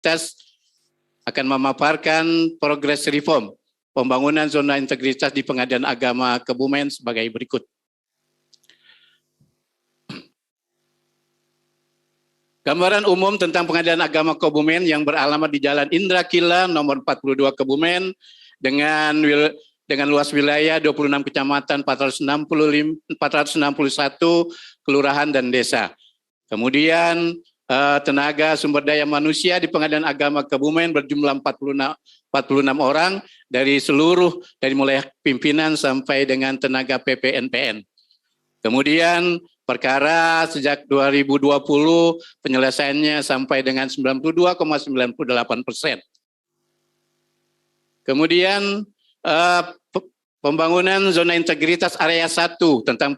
Integritas akan memaparkan progres reform pembangunan zona integritas di Pengadilan Agama Kebumen sebagai berikut. Gambaran umum tentang Pengadilan Agama Kebumen yang beralamat di Jalan Indra Kila nomor 42 Kebumen dengan luas wilayah 26 kecamatan, 461 kelurahan dan desa. Kemudian tenaga sumber daya manusia di Pengadilan Agama Kebumen berjumlah 46 orang dari mulai pimpinan sampai dengan tenaga PPNPN. Kemudian perkara sejak 2020 penyelesaiannya sampai dengan 92,98%. Kemudian pembangunan zona integritas area 1 tentang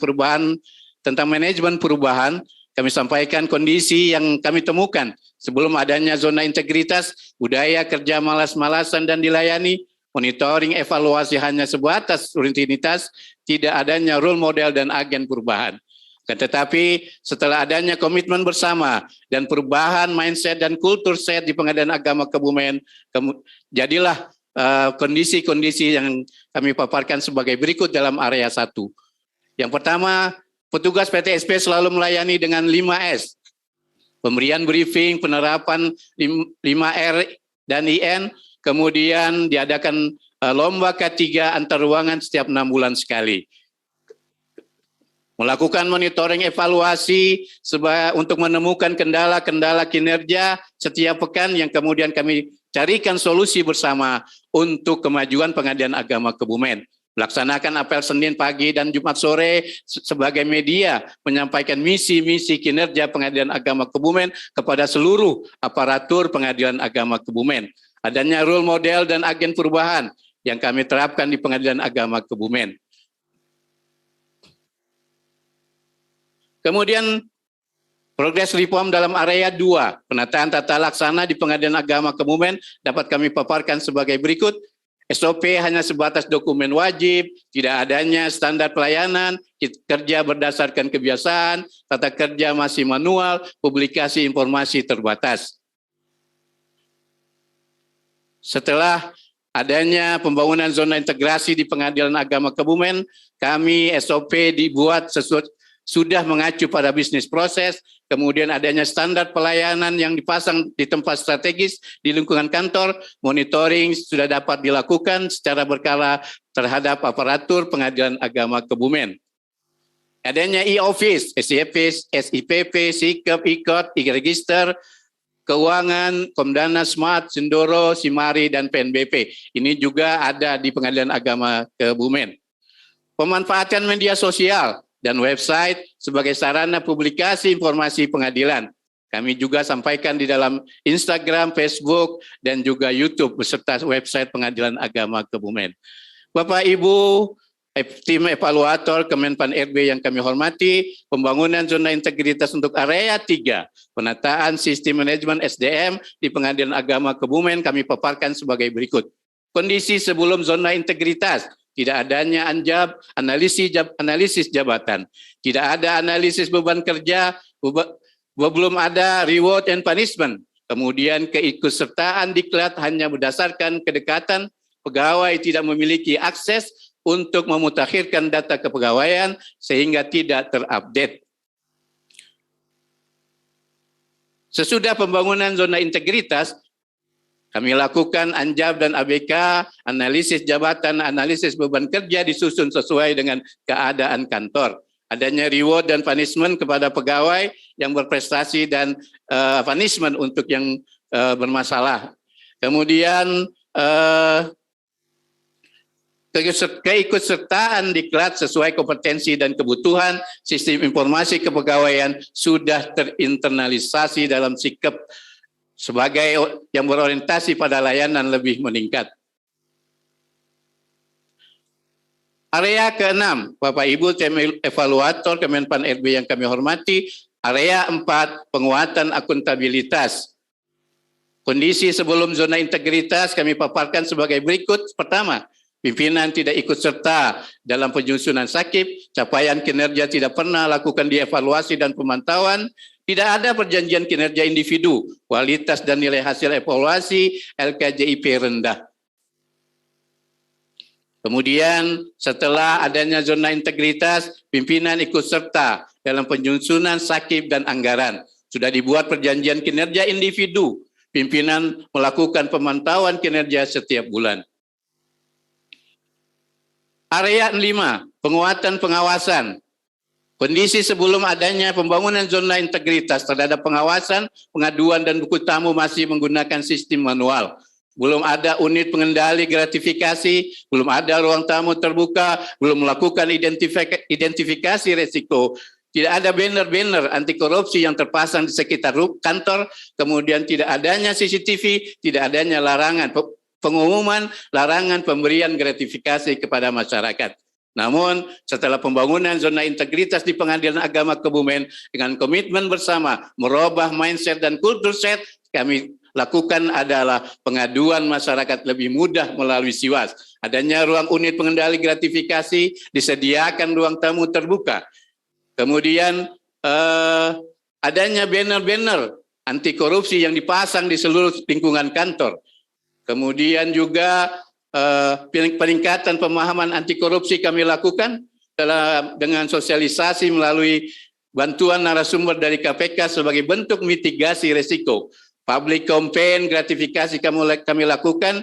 manajemen perubahan, kami sampaikan kondisi yang kami temukan sebelum adanya zona integritas, budaya kerja malas-malasan dan dilayani, monitoring evaluasi hanya sebatas rutinitas, tidak adanya role model dan agen perubahan. Tetapi setelah adanya komitmen bersama dan perubahan mindset dan kultur set di Pengadilan Agama Kebumen, jadilah kondisi-kondisi yang kami paparkan sebagai berikut dalam area 1. Yang pertama, petugas PTSP selalu melayani dengan 5S. Pemberian briefing, penerapan 5R dan IN, kemudian diadakan lomba K3 antar ruangan setiap 6 bulan sekali. Melakukan monitoring evaluasi untuk menemukan kendala-kendala kinerja setiap pekan yang kemudian kami carikan solusi bersama untuk kemajuan Pengadilan Agama Kebumen. Melaksanakan apel Senin pagi dan Jumat sore sebagai media menyampaikan misi-misi kinerja Pengadilan Agama Kebumen kepada seluruh aparatur Pengadilan Agama Kebumen. Adanya role model dan agen perubahan yang kami terapkan di Pengadilan Agama Kebumen. Kemudian progres reform dalam area 2, penataan tata laksana di Pengadilan Agama Kebumen dapat kami paparkan sebagai berikut. SOP hanya sebatas dokumen wajib, tidak adanya standar pelayanan, kerja berdasarkan kebiasaan, tata kerja masih manual, publikasi informasi terbatas. Setelah adanya pembangunan zona integrasi di Pengadilan Agama Kebumen, kami SOP dibuat sudah mengacu pada bisnis proses, kemudian adanya standar pelayanan yang dipasang di tempat strategis di lingkungan kantor, monitoring sudah dapat dilakukan secara berkala terhadap aparatur Pengadilan Agama Kebumen. Adanya e-office, SIP, SIPP, SIKEP, IKOT, e-register, keuangan, Komdana Smart, Sindoro, Simari, dan PNBP. Ini juga ada di Pengadilan Agama Kebumen. Pemanfaatan media sosial dan website sebagai sarana publikasi informasi pengadilan. Kami juga sampaikan di dalam Instagram, Facebook, dan juga YouTube beserta website Pengadilan Agama Kebumen. Bapak, Ibu, tim evaluator Kemenpan RB yang kami hormati, pembangunan zona integritas untuk area 3, penataan sistem manajemen SDM di Pengadilan Agama Kebumen kami paparkan sebagai berikut. Kondisi sebelum zona integritas, tidak adanya analisis jabatan, tidak ada analisis beban kerja, belum ada reward and punishment. Kemudian keikutsertaan diklat hanya berdasarkan kedekatan, pegawai tidak memiliki akses untuk memutakhirkan data kepegawaian sehingga tidak terupdate. Sesudah pembangunan zona integritas, kami lakukan ANJAB dan ABK, analisis jabatan, analisis beban kerja disusun sesuai dengan keadaan kantor. Adanya reward dan punishment kepada pegawai yang berprestasi dan punishment untuk yang bermasalah. Kemudian keikutsertaan diklat sesuai kompetensi dan kebutuhan sistem informasi kepegawaian sudah terinternalisasi dalam sikap sebagai yang berorientasi pada layanan lebih meningkat. Area ke-6, Bapak Ibu tim evaluator Kemenpan RB yang kami hormati, area 4, penguatan akuntabilitas. Kondisi sebelum zona integritas kami paparkan sebagai berikut. Pertama, pimpinan tidak ikut serta dalam penyusunan sakit, capaian kinerja tidak pernah lakukan dievaluasi dan pemantauan, Tidak ada perjanjian kinerja individu, kualitas dan nilai hasil evaluasi LKJIP rendah. Kemudian setelah adanya zona integritas, pimpinan ikut serta dalam penyusunan sakit dan anggaran. Sudah dibuat perjanjian kinerja individu, pimpinan melakukan pemantauan kinerja setiap bulan. Area 5, penguatan pengawasan. Kondisi sebelum adanya pembangunan zona integritas terhadap pengawasan, pengaduan dan buku tamu masih menggunakan sistem manual. Belum ada unit pengendali gratifikasi, belum ada ruang tamu terbuka, belum melakukan identifikasi resiko. Tidak ada banner-banner anti korupsi yang terpasang di sekitar kantor, kemudian tidak adanya CCTV, tidak adanya larangan pengumuman, larangan pemberian gratifikasi kepada masyarakat. Namun setelah pembangunan zona integritas di Pengadilan Agama Kebumen dengan komitmen bersama merubah mindset dan kultur set, kami lakukan adalah pengaduan masyarakat lebih mudah melalui SIWAS. Adanya ruang unit pengendali gratifikasi, disediakan ruang tamu terbuka. Kemudian adanya banner-banner anti korupsi yang dipasang di seluruh lingkungan kantor. Kemudian juga peningkatan pemahaman anti korupsi kami lakukan dengan sosialisasi melalui bantuan narasumber dari KPK sebagai bentuk mitigasi risiko. Public campaign gratifikasi kami lakukan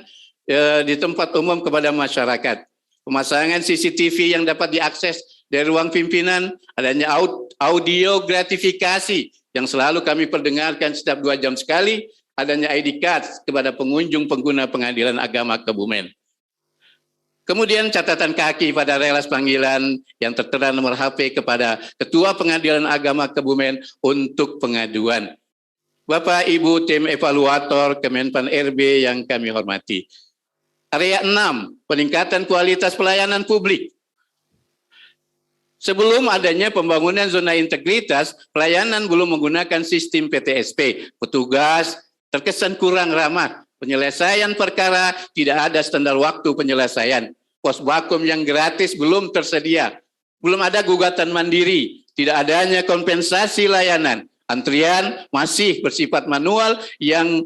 di tempat umum kepada masyarakat. Pemasangan CCTV yang dapat diakses dari ruang pimpinan, adanya audio gratifikasi yang selalu kami perdengarkan setiap 2 jam sekali, adanya ID card kepada pengunjung pengguna Pengadilan Agama Kebumen. Kemudian catatan kaki pada relas panggilan yang tertera nomor HP kepada Ketua Pengadilan Agama Kebumen untuk pengaduan. Bapak Ibu tim evaluator Kemenpan RB yang kami hormati. Area 6, peningkatan kualitas pelayanan publik. Sebelum adanya pembangunan zona integritas, pelayanan belum menggunakan sistem PTSP. Petugas terkesan kurang ramah. Penyelesaian perkara tidak ada standar waktu penyelesaian. Pos bakum yang gratis belum tersedia. Belum ada gugatan mandiri. Tidak adanya kompensasi layanan. Antrian masih bersifat manual yang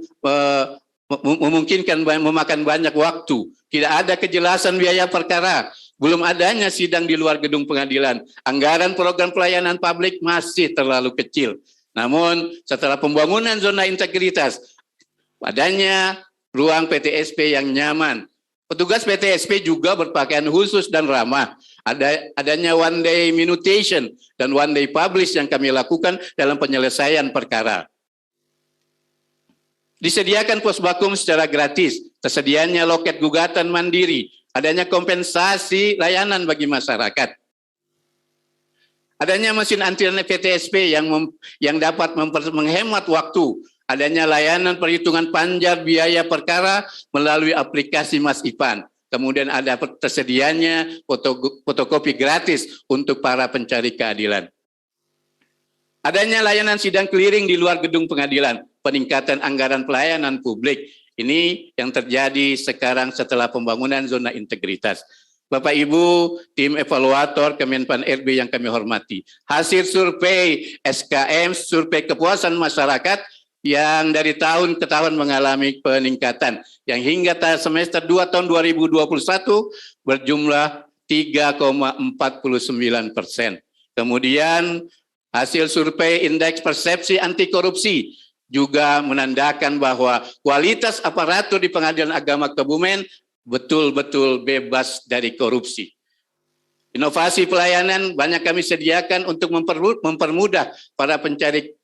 memungkinkan memakan banyak waktu. Tidak ada kejelasan biaya perkara. Belum adanya sidang di luar gedung pengadilan. Anggaran program pelayanan publik masih terlalu kecil. Namun setelah pembangunan zona integritas, adanya ruang PTSP yang nyaman. Petugas PTSP juga berpakaian khusus dan ramah. Adanya one day minutation dan one day publish yang kami lakukan dalam penyelesaian perkara. Disediakan pos bakum secara gratis, tersedianya loket gugatan mandiri, adanya kompensasi layanan bagi masyarakat. Adanya mesin antrian PTSP yang dapat menghemat waktu. Adanya layanan perhitungan panjar biaya perkara melalui aplikasi Mas Ipan. Kemudian ada tersedianya fotokopi gratis untuk para pencari keadilan. Adanya layanan sidang clearing di luar gedung pengadilan, peningkatan anggaran pelayanan publik. Ini yang terjadi sekarang setelah pembangunan zona integritas. Bapak Ibu, tim evaluator Kemenpan RB yang kami hormati. Hasil survei SKM, survei kepuasan masyarakat yang dari tahun ke tahun mengalami peningkatan. Yang hingga semester 2 tahun 2021 berjumlah 3,49%. Kemudian hasil survei indeks persepsi anti korupsi juga menandakan bahwa kualitas aparatur di Pengadilan Agama Kebumen betul-betul bebas dari korupsi. Inovasi pelayanan banyak kami sediakan untuk mempermudah para pencari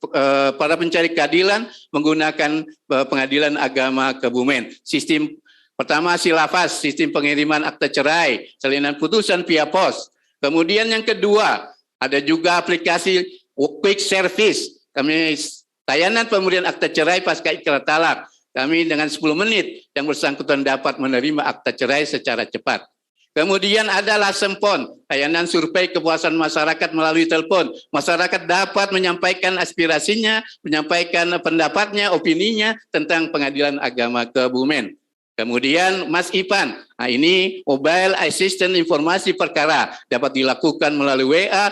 keadilan menggunakan Pengadilan Agama Kebumen. Sistem pertama Silafas, sistem pengiriman akta cerai, salinan putusan via pos. Kemudian yang kedua, ada juga aplikasi Quick Service. Kami layanan pemberian akta cerai pasca ikrar talak. Kami dengan 10 menit yang bersangkutan dapat menerima akta cerai secara cepat. Kemudian ada Lasempon, layanan survei kepuasan masyarakat melalui telepon. Masyarakat dapat menyampaikan aspirasinya, menyampaikan pendapatnya, opininya tentang Pengadilan Agama Kebumen. Kemudian Mas Ipan, nah ini Mobile Assistant Informasi Perkara dapat dilakukan melalui WA,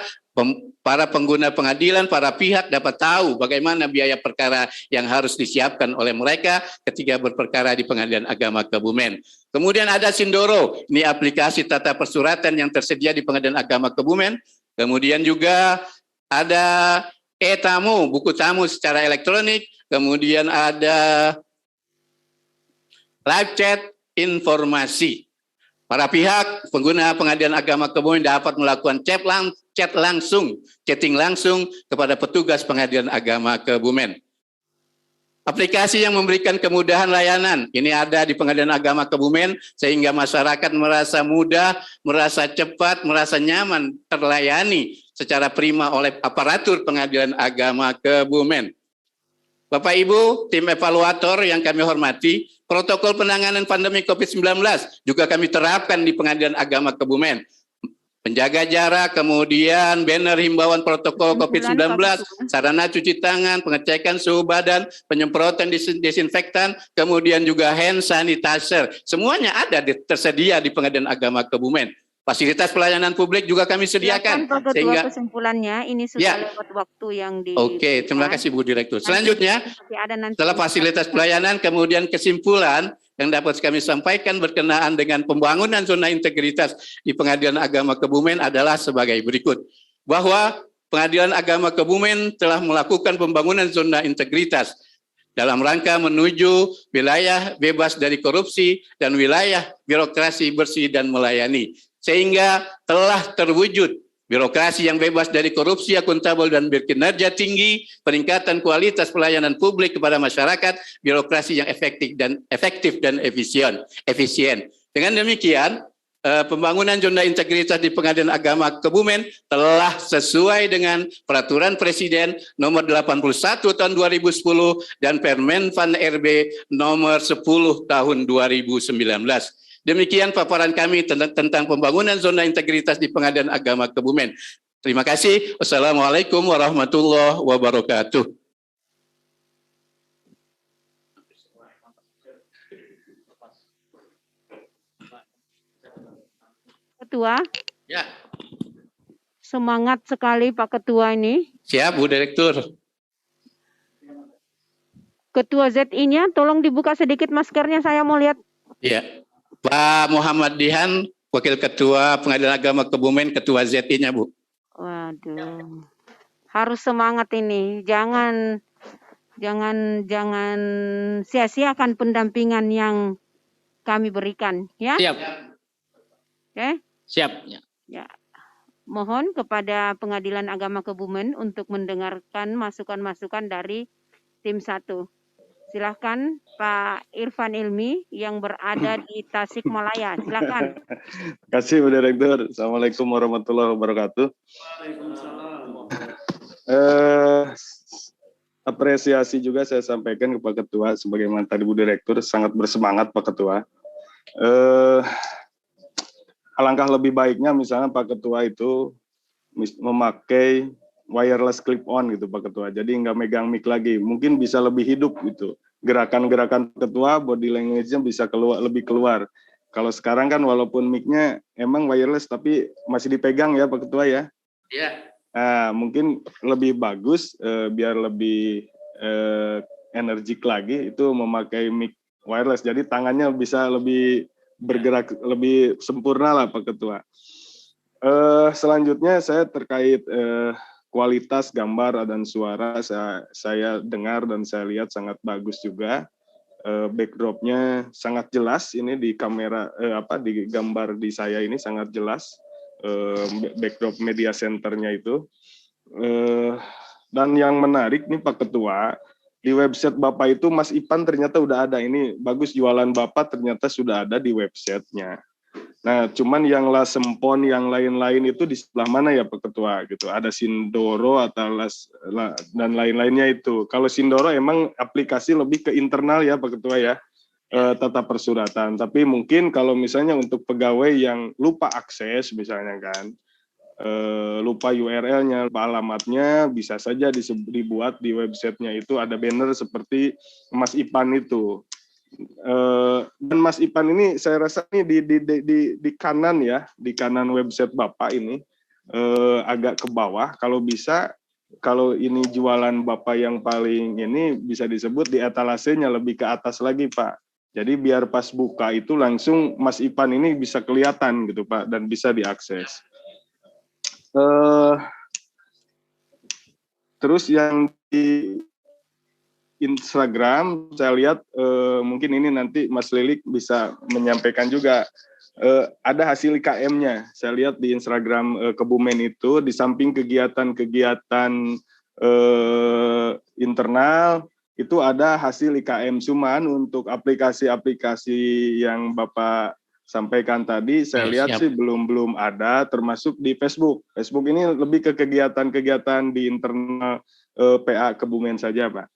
para pengguna pengadilan, para pihak dapat tahu bagaimana biaya perkara yang harus disiapkan oleh mereka ketika berperkara di Pengadilan Agama Kebumen. Kemudian ada Sindoro, ini aplikasi tata persuratan yang tersedia di Pengadilan Agama Kebumen. Kemudian juga ada e-tamu, buku tamu secara elektronik. Kemudian ada live chat informasi. Para pihak pengguna Pengadilan Agama Kebumen dapat melakukan chatting langsung kepada petugas Pengadilan Agama Kebumen. Aplikasi yang memberikan kemudahan layanan, ini ada di Pengadilan Agama Kebumen, sehingga masyarakat merasa mudah, merasa cepat, merasa nyaman, terlayani secara prima oleh aparatur Pengadilan Agama Kebumen. Bapak Ibu, tim evaluator yang kami hormati, protokol penanganan pandemi COVID-19 juga kami terapkan di Pengadilan Agama Kebumen. Penjaga jarak, kemudian banner himbauan protokol COVID-19, sarana cuci tangan, pengecekan suhu badan, penyemprotan disinfektan, kemudian juga hand sanitizer. Semuanya ada tersedia di Pengadilan Agama Kebumen. Fasilitas pelayanan publik juga kami sediakan. Silakan, sehingga kesimpulannya ini sudah lewat waktu yang di. Oke, terima kasih Bu Direktur. Selanjutnya, setelah fasilitas pelayanan, kemudian kesimpulan yang dapat kami sampaikan berkenaan dengan pembangunan zona integritas di Pengadilan Agama Kebumen adalah sebagai berikut. Bahwa Pengadilan Agama Kebumen telah melakukan pembangunan zona integritas dalam rangka menuju wilayah bebas dari korupsi dan wilayah birokrasi bersih dan melayani. Sehingga telah terwujud birokrasi yang bebas dari korupsi, akuntabel dan berkinerja tinggi, peningkatan kualitas pelayanan publik kepada masyarakat, birokrasi yang efektif dan efisien. Dengan demikian, pembangunan zona integritas di Pengadilan Agama Kebumen telah sesuai dengan Peraturan Presiden Nomor 81 Tahun 2010 dan Permenpan RB Nomor 10 Tahun 2019. Demikian paparan kami tentang pembangunan zona integritas di Pengadilan Agama Kebumen. Terima kasih. Wassalamualaikum warahmatullahi wabarakatuh. Ketua. Ya. Semangat sekali Pak Ketua ini. Siap Bu Direktur. Ketua ZI-nya tolong dibuka sedikit maskernya, saya mau lihat. Iya. Pak Muhammad Dihan, Wakil Ketua Pengadilan Agama Kebumen, Ketua ZI-nya, Bu. Waduh. Harus semangat ini. Jangan sia-siakan pendampingan yang kami berikan, ya. Siap. Oke? Siap. Ya. Mohon kepada Pengadilan Agama Kebumen untuk mendengarkan masukan-masukan dari tim 1. Silahkan Pak Irfan Ilmi yang berada di Tasikmalaya. Silahkan. Terima kasih Bu Direktur. Assalamualaikum warahmatullahi wabarakatuh. Apresiasi juga saya sampaikan ke Pak Ketua, sebagaimana tadi Bu Direktur, sangat bersemangat Pak Ketua. Alangkah lebih baiknya misalnya Pak Ketua itu memakai wireless clip-on gitu Pak Ketua, jadi nggak megang mic lagi, mungkin bisa lebih hidup gitu. Gerakan-gerakan Ketua, body language-nya bisa lebih keluar. Kalau sekarang kan walaupun mic-nya emang wireless, tapi masih dipegang ya Pak Ketua ya? Iya. Nah, mungkin lebih bagus, biar lebih energik lagi, itu memakai mic wireless, jadi tangannya bisa lebih bergerak, lebih sempurna lah Pak Ketua. Selanjutnya saya terkait kualitas gambar dan suara, saya dengar dan saya lihat sangat bagus juga. Backdropnya sangat jelas ini di kamera, di gambar di saya ini sangat jelas. Backdrop media centernya itu. Dan yang menarik nih Pak Ketua, di website Bapak itu Mas Ipan ternyata udah ada. Ini bagus, jualan Bapak ternyata sudah ada di websitenya. Nah, cuman yang Lasempon, yang lain-lain itu di sebelah mana ya Pak Ketua gitu? Ada Sindoro atau dan lain-lainnya itu. Kalau Sindoro emang aplikasi lebih ke internal ya Pak Ketua ya, tata persuratan. Tapi mungkin kalau misalnya untuk pegawai yang lupa akses misalnya kan, lupa URL-nya, lupa alamatnya, bisa saja dibuat di websitenya itu ada banner seperti Mas Ipan itu. Dan Mas Ipan ini saya rasa ini di kanan ya, di kanan website Bapak ini agak ke bawah. Kalau bisa, kalau ini jualan Bapak yang paling ini bisa disebut di etalasenya lebih ke atas lagi, Pak. Jadi biar pas buka itu langsung Mas Ipan ini bisa kelihatan gitu, Pak, dan bisa diakses. Terus yang di Instagram saya lihat mungkin ini nanti Mas Lilik bisa menyampaikan juga ada hasil IKM-nya. Saya lihat di Instagram Kebumen itu di samping kegiatan-kegiatan internal itu ada hasil IKM, cuman untuk aplikasi-aplikasi yang Bapak sampaikan tadi saya lihat sih belum ada, termasuk di Facebook. Facebook ini lebih ke kegiatan-kegiatan di internal PA Kebumen saja, Pak.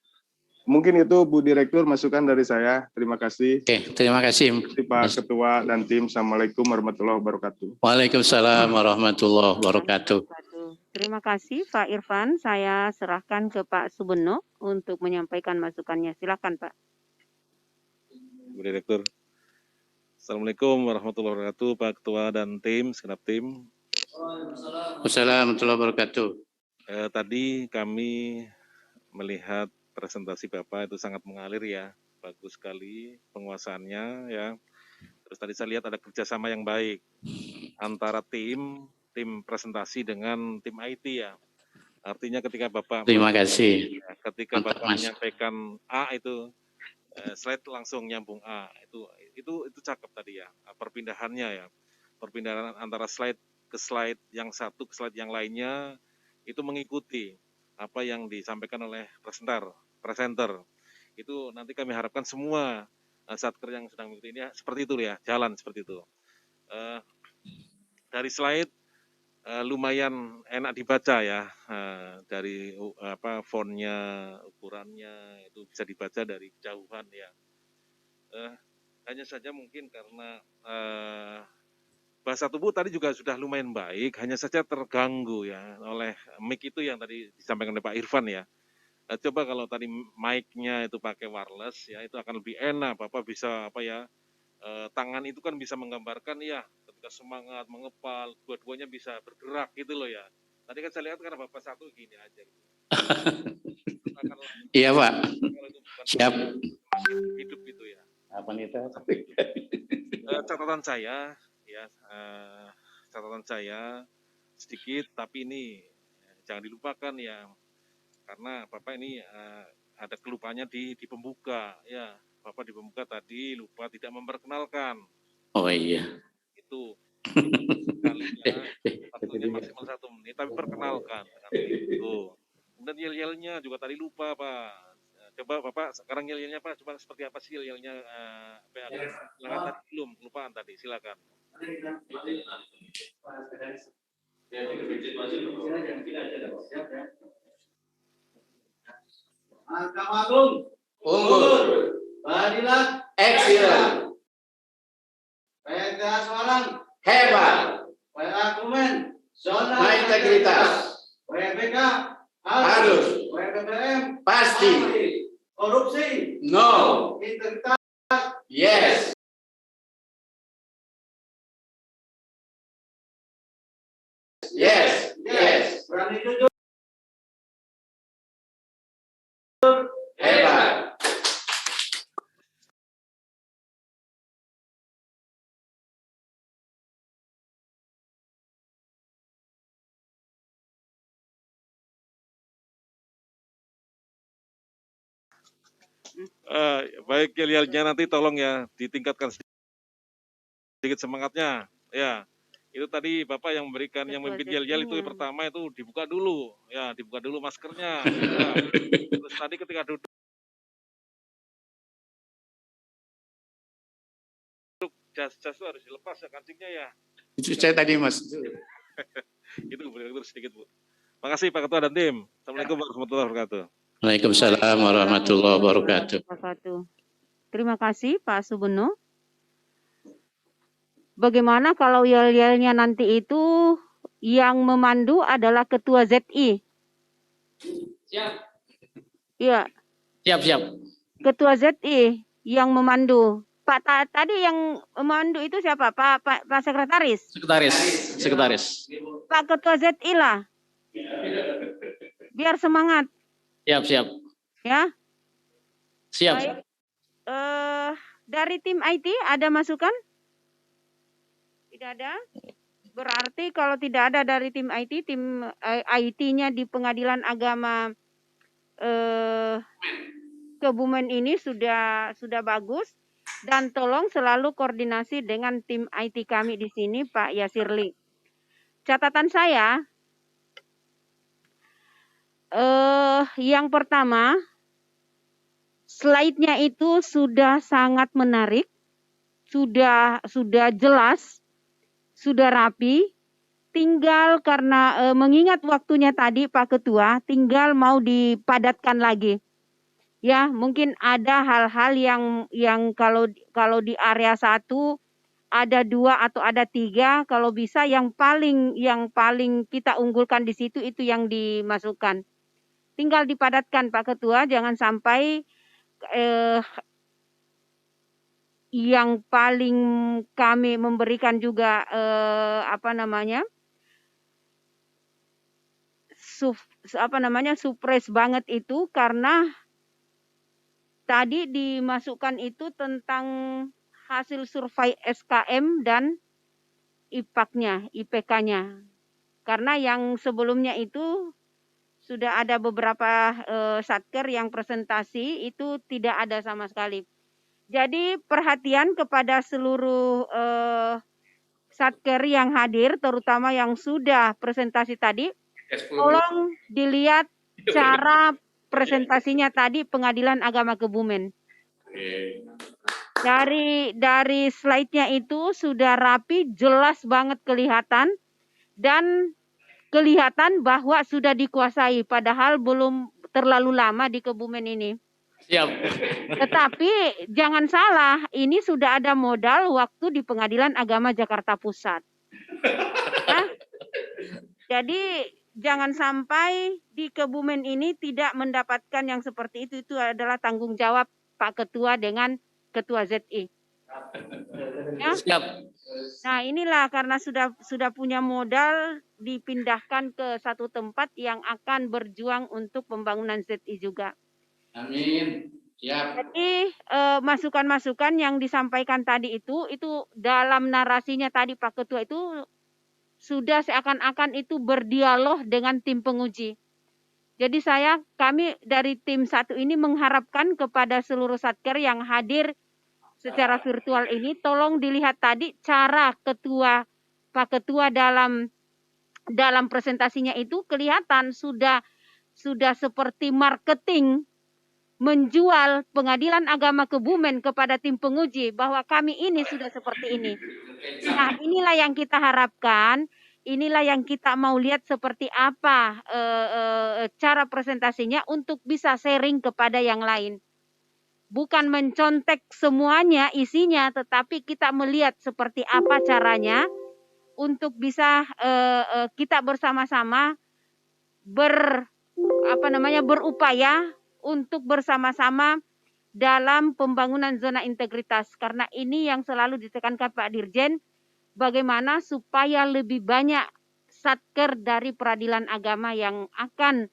Mungkin itu Bu Direktur masukan dari saya. Terima kasih. Oke, terima kasih. Pak Ketua dan tim. Assalamualaikum warahmatullahi wabarakatuh. Waalaikumsalam warahmatullahi wabarakatuh. Terima kasih Pak Irfan. Saya serahkan ke Pak Subeno untuk menyampaikan masukannya. Silakan Pak. Bu Direktur. Assalamualaikum warahmatullahi wabarakatuh, Pak Ketua dan tim, segenap tim. Waalaikumsalam warahmatullahi wabarakatuh. Tadi kami melihat presentasi Bapak itu sangat mengalir ya, bagus sekali penguasaannya ya. Terus tadi saya lihat ada kerjasama yang baik antara tim presentasi dengan tim IT ya. Artinya ketika Bapak ketika Bapak menyampaikan A itu slide langsung nyambung A, itu cakep tadi ya, perpindahannya ya, perpindahan antara slide ke slide yang satu ke slide yang lainnya itu mengikuti apa yang disampaikan oleh presenter. Itu nanti kami harapkan semua satker yang sedang mengikuti ini seperti itu ya, jalan seperti itu. Dari slide lumayan enak dibaca ya, dari fontnya, ukurannya itu bisa dibaca dari jauhan ya. Hanya saja mungkin karena bahasa tubuh tadi juga sudah lumayan baik, hanya saja terganggu ya oleh mic itu yang tadi disampaikan oleh Pak Irfan ya. Coba kalau tadi mic-nya itu pakai wireless ya, itu akan lebih enak. Bapak bisa tangan itu kan bisa menggambarkan ya ketika semangat, mengepal, dua-duanya bisa bergerak gitu loh ya. Tadi kan saya lihat karena Bapak satu gini aja gitu. Iya Pak. Siap. Hidup gitu ya. Apa nih itu? Catatan saya sedikit, tapi ini jangan dilupakan ya, karena Bapak ini ada kelupaannya di pembuka ya. Bapak di pembuka tadi lupa tidak memperkenalkan. Oh iya. Itu sekalinya waktunya maksimal 1 menit, tapi perkenalkan dengan itu. Kemudian yel-yelnya juga tadi lupa Pak. Coba Bapak sekarang yel-yelnya Pak, coba seperti apa sih yel-yelnya? Silakan tadi belum, kelupaan tadi, silakan. Mahkamah Agung Unggul. Peradilan Excellent. PTA Semarang Hebat. PA Kebumen Zona Integritas. PBK Harus. PBM Pasti. korupsi No. integritas Yes. Yes. Yes. berani jujur Hebat. Baik yel-yelnya nanti tolong ya ditingkatkan sedikit semangatnya ya. Itu tadi Bapak yang memberikan yang memimpin yel-yel itu pertama itu dibuka dulu maskernya ya. Terus tadi ketika duduk jas itu harus dilepas ya kancingnya ya. Itu saya tadi Mas. Itu sedikit Bu. Makasih Pak Ketua dan tim. Assalamualaikum warahmatullahi wabarakatuh. Waalaikumsalam warahmatullahi wabarakatuh. Terima kasih Pak Subeno. Bagaimana kalau yel-yelnya nanti itu yang memandu adalah Ketua ZI? Siap. Iya. Siap. Ketua ZI yang memandu. Tadi yang memandu itu siapa? Pak Sekretaris? Sekretaris. Pak Ketua ZI lah. Biar semangat Siap. ya. Baik. Dari tim IT ada masukan? Tidak ada. Berarti kalau tidak ada dari tim IT-nya di Pengadilan Agama Kebumen ini sudah bagus, dan tolong selalu koordinasi dengan tim IT kami di sini, Pak Yasirli. Catatan saya, yang pertama, slide-nya itu sudah sangat menarik, sudah jelas, sudah rapi. Tinggal karena mengingat waktunya tadi Pak Ketua, tinggal mau dipadatkan lagi. Ya, mungkin ada hal-hal yang kalau di area 1 ada 2 atau ada 3, kalau bisa yang paling kita unggulkan di situ itu yang dimasukkan. Tinggal dipadatkan Pak Ketua, jangan sampai yang paling kami memberikan juga surprise banget itu karena tadi dimasukkan itu tentang hasil survei SKM dan IPK-nya. Karena yang sebelumnya itu sudah ada beberapa satker yang presentasi itu tidak ada sama sekali. Jadi perhatian kepada seluruh satker yang hadir, terutama yang sudah presentasi tadi, tolong dilihat cara presentasinya tadi Pengadilan Agama Kebumen. Dari slide-nya itu sudah rapi, jelas banget kelihatan, dan kelihatan bahwa sudah dikuasai, padahal belum terlalu lama di Kebumen ini. Siap. Tetapi jangan salah, ini sudah ada modal waktu di Pengadilan Agama Jakarta Pusat. Nah, jadi jangan sampai di Kebumen ini tidak mendapatkan yang seperti itu. Itu adalah tanggung jawab Pak Ketua dengan Ketua ZI. Ya? Siap. Nah, inilah karena sudah punya modal, dipindahkan ke satu tempat yang akan berjuang untuk pembangunan ZI juga. Amin. Siap. Jadi masukan-masukan yang disampaikan tadi itu dalam narasinya tadi Pak Ketua itu sudah seakan-akan itu berdialog dengan tim penguji. Jadi kami dari tim 1 ini mengharapkan kepada seluruh satker yang hadir secara virtual ini, tolong dilihat tadi cara Pak Ketua dalam presentasinya itu kelihatan sudah seperti marketing menjual Pengadilan Agama Kebumen kepada tim penguji bahwa kami ini sudah seperti ini. Nah, inilah yang kita harapkan, inilah yang kita mau lihat seperti apa cara presentasinya untuk bisa sharing kepada yang lain. Bukan mencontek semuanya isinya, tetapi kita melihat seperti apa caranya untuk bisa kita bersama-sama berupaya untuk bersama-sama dalam pembangunan zona integritas. Karena ini yang selalu ditekankan Pak Dirjen, bagaimana supaya lebih banyak satker dari peradilan agama yang akan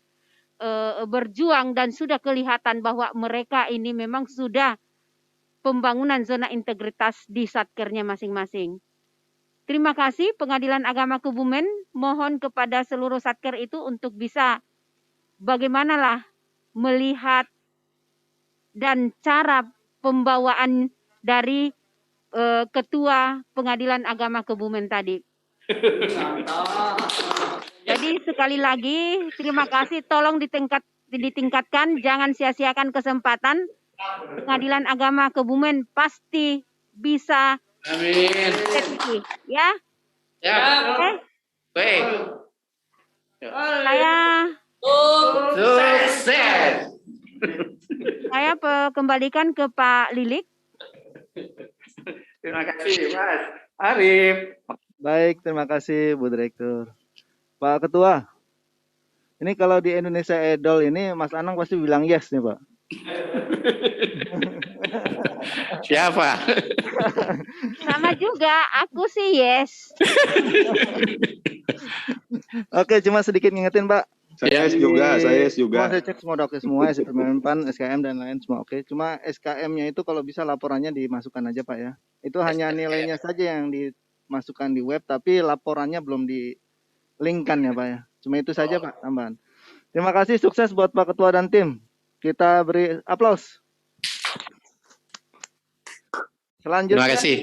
berjuang dan sudah kelihatan bahwa mereka ini memang sudah pembangunan zona integritas di satkernya masing-masing. Terima kasih Pengadilan Agama Kebumen, mohon kepada seluruh satker itu untuk bisa bagaimanalah melihat dan cara pembawaan dari Ketua Pengadilan Agama Kebumen tadi. Jadi sekali lagi terima kasih, tolong ditingkatkan, jangan sia-siakan kesempatan. Pengadilan Agama Kebumen pasti bisa. Amin. Ya. Ya. Oke. Baik. Sukses. Saya kembalikan ke Pak Lilik. Terima kasih Mas Arif. Baik, terima kasih Bu Direktur. Pak Ketua, ini kalau di Indonesia Idol ini Mas Anang pasti bilang yes nih Pak. Siapa? Sama juga, aku sih yes. Oke, cuma sedikit ngingetin, Pak. Saya Di- juga. Semua saya cek semua udah oke semua, SPP Menpan, SKM dan lain semua oke. Cuma SKM-nya itu kalau bisa laporannya dimasukkan aja, Pak ya. Itu hanya nilainya saja yang dimasukkan di web, tapi laporannya belum di-linkkan ya, Pak ya. Cuma itu saja, Pak, tambahan. Terima kasih, sukses buat Pak Ketua dan tim. Kita beri aplaus. Selanjutnya Terima kasih.